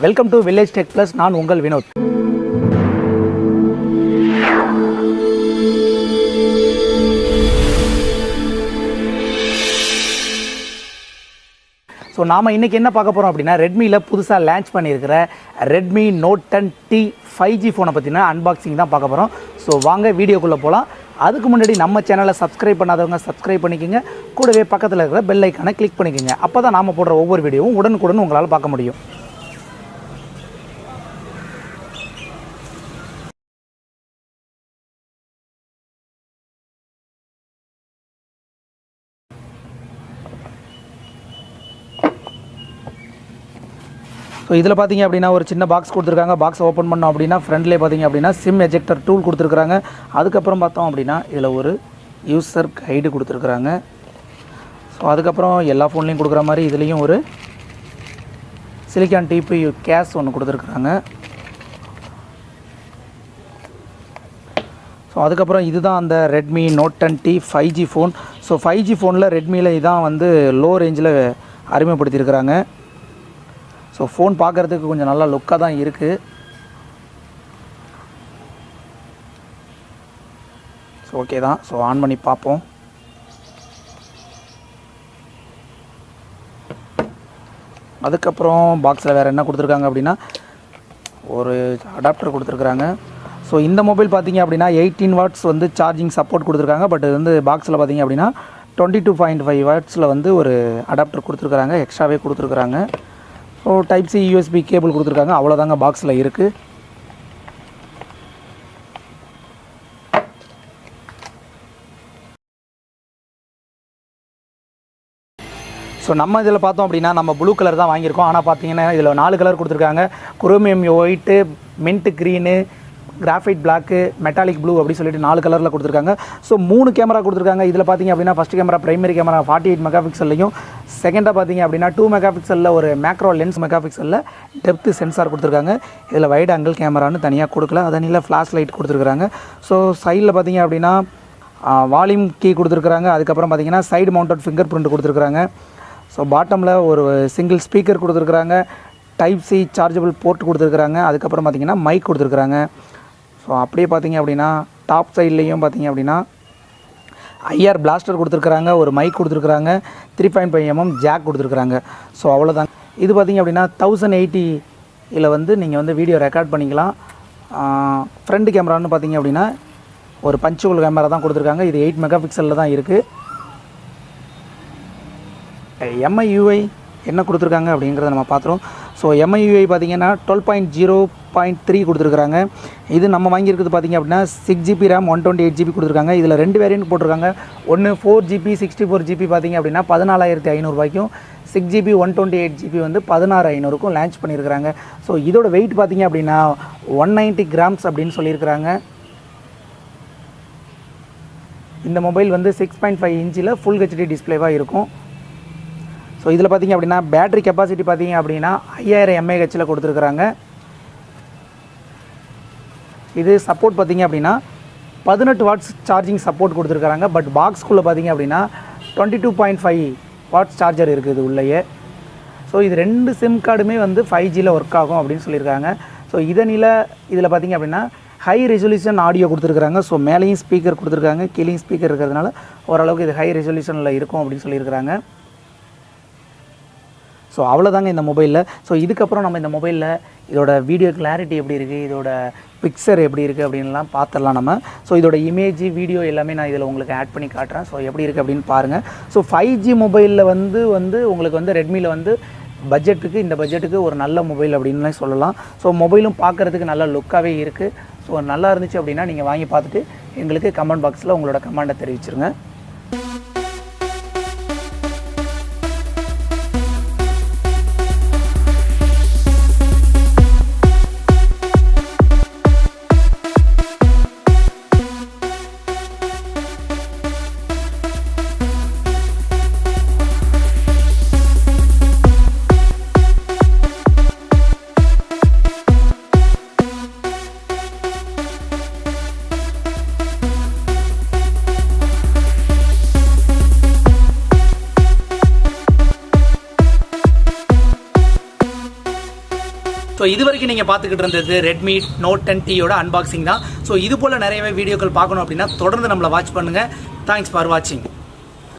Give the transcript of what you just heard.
Welcome to village tech plus. நான் உங்கள் Vinod. So நாம் இன்றைக்கி என்ன பார்க்க போகிறோம் அப்படின்னா, ரெட்மியில் புதுசாக லான்ச் பண்ணியிருக்கிற ரெட்மி நோட் 10T 5G ஃபோனை பற்றின அன்பாக்சிங் தான் பார்க்க போகிறோம். ஸோ வாங்க வீடியோக்குள்ளே போகலாம். அதுக்கு முன்னாடி நம்ம சேனலை சப்ஸ்கிரைப் பண்ணாதவங்க சப்ஸ்கிரைப் பண்ணிக்கோங்க. கூடவே பக்கத்தில் இருக்கிற பெல் ஐக்கானை கிளிக் பண்ணிக்கோங்க. அப்போ தான் நாம் போடுற ஒவ்வொரு வீடியோவும் உடனுக்குடன் உங்களால் பார்க்க முடியும். ஸோ இதில் பார்த்தீங்க அப்படின்னா ஒரு சின்ன பாக்ஸ் கொடுத்துருக்காங்க. பாக்ஸ் ஓப்பன் பண்ணோம் அப்படின்னா ஃப்ரண்ட்லேயே பார்த்தீங்க அப்படின்னா சிம் எஜெக்டர் டூல் கொடுத்துருக்குறாங்க. அதுக்கப்புறம் பார்த்தோம் அப்படின்னா இதில் ஒரு யூசர் கைடு கொடுத்துருக்குறாங்க. ஸோ அதுக்கப்புறம் எல்லா ஃபோன்லேயும் கொடுக்குற மாதிரி இதுலேயும் ஒரு சிலிக்கான் டிபியு கேஸ் ஒன்று கொடுத்துருக்குறாங்க. ஸோ அதுக்கப்புறம் இதுதான் அந்த Redmi note 10T 5G phone. So 5G ஃபோனில் ரெட்மியில் இதான் வந்து லோ ரேஞ்சில் அறிமுகப்படுத்தியிருக்கிறாங்க. ஸோ ஃபோன் பார்க்குறதுக்கு கொஞ்சம் நல்லா லுக்காக தான் இருக்குது. ஸோ ஓகே தான். ஸோ ஆன் பண்ணி பார்ப்போம். அதுக்கப்புறம் பாக்ஸில் வேறு என்ன கொடுத்துருக்காங்க அப்படின்னா ஒரு அடாப்டர் கொடுத்துருக்குறாங்க. ஸோ இந்த மொபைல் பார்த்தீங்க அப்படின்னா 18 வாட்ஸ் வந்து சார்ஜிங் சப்போர்ட் கொடுத்துருக்காங்க. பட் இது வந்து பாக்ஸில் பார்த்தீங்க அப்படின்னா 22.5 வாட்ஸில் வந்து ஒரு அடாப்டர் கொடுத்துருக்குறாங்க. எக்ஸ்ட்ராவே கொடுத்துருக்குறாங்க. So type C USB cable கொடுத்துருக்காங்க. அவ்வளோதாங்க பாக்ஸில் இருக்குது. ஸோ நம்ம இதில் பார்த்தோம் அப்படின்னா நம்ம ப்ளூ கலர் தான் வாங்கியிருக்கோம். ஆனால் பார்த்தீங்கன்னா இதில் 4 கலர் கொடுத்துருக்காங்க. Chromium white, mint green, graphite black, metallic blue அப்படி சொல்லிட்டு 4 கலரில் கொடுத்துருக்காங்க. ஸோ 3 கேமரா கொடுத்துருக்காங்க. இதில் பார்த்தீங்க அப்படின்னா first camera primary camera 48 mega பிக்சல்லையும், செகண்டாக பார்த்தீங்க அப்படின்னா 2 மெகா பிக்சலில் ஒரு மேக்ரோ லென்ஸ் மெகா பிக்சலில் டெப்த்து சென்சார் கொடுத்துருக்காங்க. இதில் வைட் ஆங்கிள் கேமரான்னு தனியாக கொடுக்கல. அதனில் ஃப்ளாஷ் லைட் கொடுத்துருக்குறாங்க. ஸோ சைடில் பார்த்தீங்க அப்படின்னா வால்யூம் கீ கொடுத்துருக்குறாங்க. அதுக்கப்புறம் பார்த்தீங்கன்னா சைடு மவுண்டட் ஃபிங்கர் பிரிண்ட் கொடுத்துருக்குறாங்க. ஸோ பாட்டமில் ஒரு சிங்கிள் ஸ்பீக்கர் கொடுத்துருக்குறாங்க. டைப் சி சார்ஜபிள் போர்ட் கொடுத்துருக்குறாங்க. அதுக்கப்புறம் பார்த்தீங்கன்னா மைக் கொடுத்துருக்குறாங்க. ஸோ அப்படியே பார்த்தீங்க அப்படின்னா டாப் சைட்லேயும் பார்த்தீங்க அப்படின்னா ஐஆர் பிளாஸ்டர் கொடுத்துருக்குறாங்க. ஒரு மைக் கொடுத்துருக்குறாங்க. 3.5 mm ஜாக் கொடுத்துருக்குறாங்க. ஸோ அவ்வளோதான். இது பார்த்தீங்க அப்படின்னா 1080 வந்து நீங்கள் வந்து வீடியோ ரெக்கார்ட் பண்ணிக்கலாம். ஃப்ரண்ட் கேமரான்னு பார்த்தீங்க அப்படின்னா ஒரு பஞ்சுவல் கேமரா தான் கொடுத்துருக்காங்க. இது 8 மெகா பிக்சலில் தான் இருக்குது. MIUI என்ன கொடுத்துருக்காங்க அப்படிங்கிறத நம்ம பார்த்துருவோம். ஸோ MIUI பார்த்திங்கன்னா 12.0.3 கொடுத்துருக்குறாங்க. இது நம்ம வாங்கியிருக்கிறது பார்த்திங்க அப்படின்னா 6GB RAM 128GB கொடுத்துருக்காங்க. இதில் 2 வேரியன்ட் போட்டிருக்காங்க. ஒன்று 4GB 64GB பார்த்திங்க அப்படின்னா 14,500 ரூபாய்க்கும், 6GB 128GB வந்து 16,500க்கும் லான்ச் பண்ணியிருக்கிறாங்க. ஸோ இதோட வெயிட் பார்த்திங்க அப்படின்னா 190 கிராம்ஸ் அப்படின்னு சொல்லியிருக்கிறாங்க. இந்த மொபைல் வந்து 6.5 இன்ச்சில் ஃபுல் ஹெச்டி டிஸ்பிளேவாக இருக்கும். ஸோ இதில் பார்த்திங்க அப்படின்னா பேட்டரி கெப்பாசிட்டி பார்த்திங்க அப்படின்னா 5000 mAhல் கொடுத்துருக்குறாங்க. இது சப்போர்ட் பார்த்திங்க அப்படின்னா 18 வாட்ஸ் சார்ஜிங் சப்போர்ட் கொடுத்துருக்குறாங்க. பட் பாக்ஸ்குள்ளே பார்த்திங்க அப்படின்னா 22.5 வாட்ஸ் சார்ஜர் இருக்குது உள்ளேயே. ஸோ இது 2 சிம் கார்டுமே வந்து 5Gயில் ஒர்க் ஆகும் அப்படின்னு சொல்லியிருக்காங்க. ஸோ இதில் பார்த்திங்க அப்படின்னா ஹை ரெசல்யூஷன் ஆடியோ கொடுத்துருக்குறாங்க. ஸோ மேலேயும் ஸ்பீக்கர் கொடுத்துருக்காங்க, கீழேயும் ஸ்பீக்கர் இருக்கிறதுனால ஓரளவுக்கு இது ஹை ரெசல்யூஷனில் இருக்கும் அப்படின்னு சொல்லியிருக்கிறாங்க. ஸோ அவ்வளோதாங்க இந்த மொபைலில். ஸோ இதுக்கப்புறம் நம்ம இந்த மொபைலில் இதோட வீடியோ கிளாரிட்டி எப்படி இருக்குது, இதோட பிக்சர் எப்படி இருக்குது அப்படின்லாம் பார்த்துடலாம் நம்ம. ஸோ இதோட இமேஜ் வீடியோ எல்லாமே நான் இதில் உங்களுக்கு ஆட் பண்ணி காட்டுறேன். ஸோ எப்படி இருக்குது அப்படின்னு பாருங்கள். ஸோ 5G மொபைலில் வந்து உங்களுக்கு வந்து ரெட்மியில் வந்து இந்த பட்ஜெட்டுக்கு ஒரு நல்ல மொபைல் அப்படின்னு சொல்லலாம். ஸோ மொபைலும் பார்க்குறதுக்கு நல்ல லுக்காகவே இருக்குது. ஸோ நல்லா இருந்துச்சு அப்படின்னா நீங்கள் வாங்கி பார்த்துட்டு எங்களுக்கு கமெண்ட் பாக்ஸில் உங்களோட கமெண்ட்டை தெரிவிச்சிருங்க. ஸோ இது வரைக்கும் நீங்கள் பார்த்துக்கிட்டு இருந்தது ரெட்மி நோட் 10Tயோட அன்பாக்சிங் தான். ஸோ இது போல் நிறையவே வீடியோக்கள் பார்க்கணும் அப்படின்னா தொடர்ந்து நம்மளை வாட்ச் பண்ணுங்கள். தேங்க்ஸ் ஃபார் வாட்சிங்.